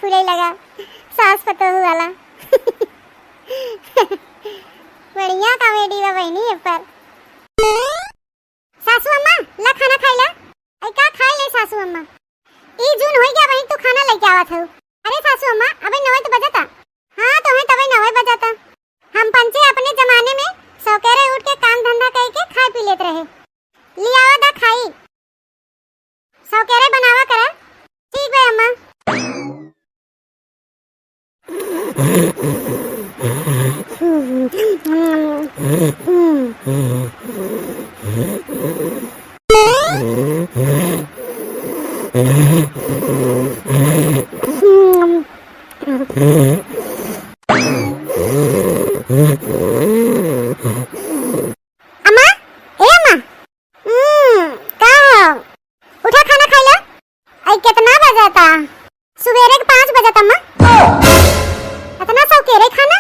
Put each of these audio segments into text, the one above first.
फूले लगा सास पतोहू वाला। बढ़िया कॉमेडी बा बहनी ये पर। सासू अम्मा ला खाना खाइला। आई का खाई ले सासू अम्मा? ई जून होई गया बहन, तू खाना लेके आवत हऊ। अरे सासू अम्मा अबे 9 तो बजता। हां तो है तबे 9 बजता। हम पंचे अपने जमाने में सौकेरे उठ के काम धंधा करके खाए पी लेत रहे। लियावा दा खाई, सौकेरे बनावा करा। ठीक है अम्मा। अम्मा ए अम्मा का उठा खाना खाइला। आई कितना बजाता? सुबेरे के 5 बजता अम्मा। इतना सौकेरे खाना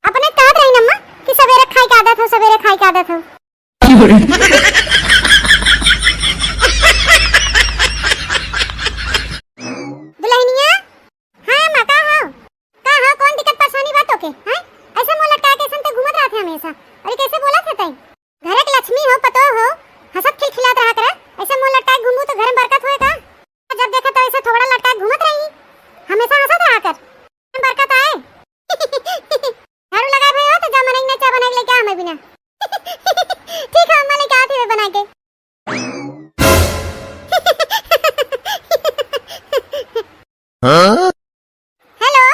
अपने कहत रही अम्मा कि सवेरे खाई के आदत हो, सवेरे खाई के आदत हो। दुल्हनिया हां अम्मा का हो कौन दिक्कत परेशानी बात होके हैं? ऐसा मोला लटका के संते घूमत रहत है हमेशा। अरे कैसे बोलत है तई? घर के लक्ष्मी हो, पतो हो, हंसत खिलखिलात रहा करे। ऐसे मोला लटका के घूमू तो घर में बरकत होए का? जब देखा तो ऐसे थोड़ा लटका के घूमत रही, हमेशा हंसत रहा कर, बरकत आए। झाड़ू लगा रहे हो तो जा मनई ने चाय बना के लेके आ मैं बिना। ठीक है अम्मा लेके आती है बना के। हेलो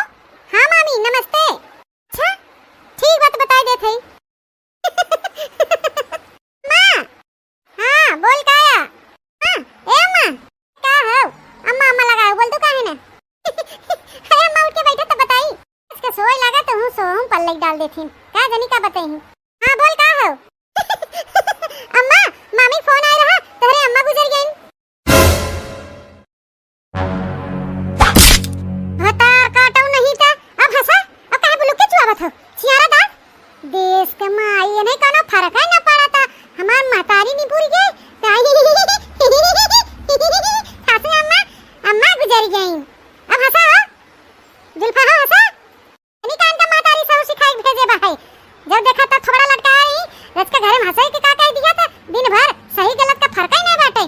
हाँ मामी नमस्ते। अच्छा ठीक बात बताई देत है। माँ हाँ बोल का आया? हाँ ए अम्मा का हो? अम्मा अम्मा लगा बोल तू काहे ना? अरे अम्मा उठ के बैठा तो बताई। इसका सोई लगा तो हूँ सो हूँ पल्ले डाल देती का जनी का बताई हूँ। हाँ बोल का हो? अम्मा मामी फोन आया रहा तोरे अम्मा गुजर गई। हता काटऊ नहीं था अब हंसा अब काहे बुलुक के चुआवत हो? छियारा दा देश के माई नहीं कोनो फर्क है ना पड़ा था। हमार महतारी नहीं पूरी गई सासू अम्मा अम्मा गुजर गई। अब हंसा जुल्फा हो हंसा नहीं कान का महतारी सब सिखाई भेजे भाई। जब देखा तो थोड़ा लटका आई रच के घर में हंसाई के का कह दिया था। दिन भर सही गलत का फर्क ही नहीं बाटे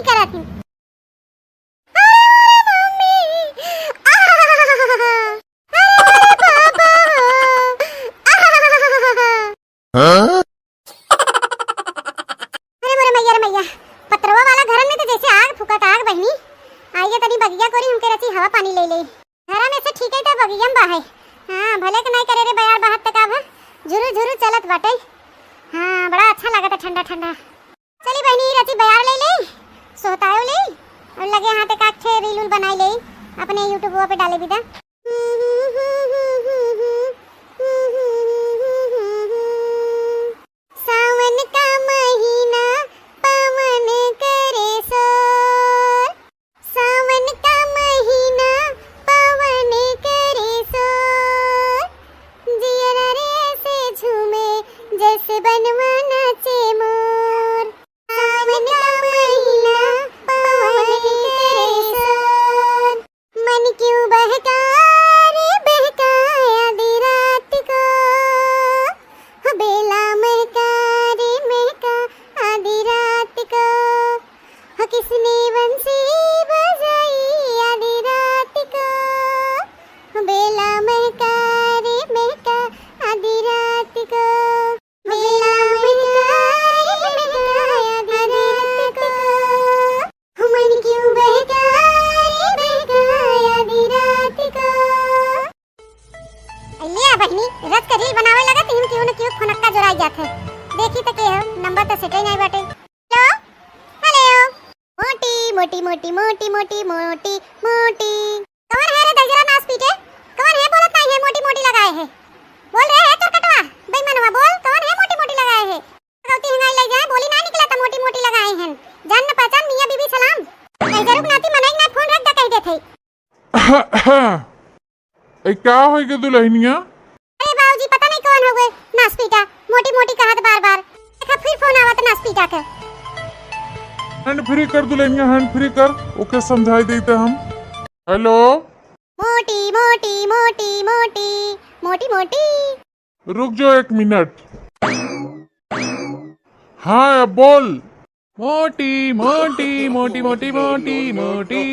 करत हूं। पत्रवा वाला घर में तो जैसे आग फुकत आग बहनी। आइए तनी बगिया कोरी हमके रची हवा पानी ले ले। घर में से ठीक है तो बगिया में बाहे। हां भले के नहीं करे रे बयार बाहर तक आवा झुरु झुरु चलत बाटे। हां बड़ा अच्छा लागत ठंडा ठंडा। चली बहनी रची बयार ले ले सोतायो ले और लगे हाथ एक अच्छे रील बनाई ले अपने YouTube पे डाले बिदा। सावन का महीना पवन करे सोर, सावन का महीना पवन करे सोर, जियरा रे से झूमे जैसे बनवा नाचे मोर। सावन का महीना पवन करे सोर, मन क्यों बहका रे बहकाया दी रात को, बेला महका रे महका आधी रात को, किसने बंसी बजाई आधी रात को, बेला महका रे महका आधी रात को, बेला महका रे महका आधी रात को, मन क्यों बहका रे बहका आधी रात को। लिया बहनी रत का रील बनावे लगा तीन क्यों न क्यों फनक्का जोराई जात है। देखी तो के हो नंबर तो सेट ही नहीं बाटे। हेलो हेलो मोटी मोटी मोटी मोटी मोटी मोटी मोटी कौन है रे दजरा नास पीटे? कौन है बोलत नहीं है मोटी मोटी लगाए है? बोल रहे है चरकटवा बेईमानवा बोल कौन है मोटी मोटी लगाए है? गलती हंगाई ले जाए बोली ना निकला तो मोटी मोटी लगाए हैं। जान न पहचान मियां बीबी सलाम ऐसे रुक नाती मनई ना फोन रख दा कह देथे। ए क्या होएगा दुल्हनिया? अरे बाबूजी पता नहीं कौन हो गए नासपीटा मोटी मोटी कहत बार-बार। देखा फिर फोन आवत नासपीटा के। हैंड फ्री कर दुल्हनिया हैंड फ्री कर ओके समझाई देते हम। हेलो मोटी मोटी मोटी मोटी मोटी मोटी। रुक जाओ 1 मिनट। हाँ अब बोल। मोटी मोटी मोटी मोटी मोटी मोटी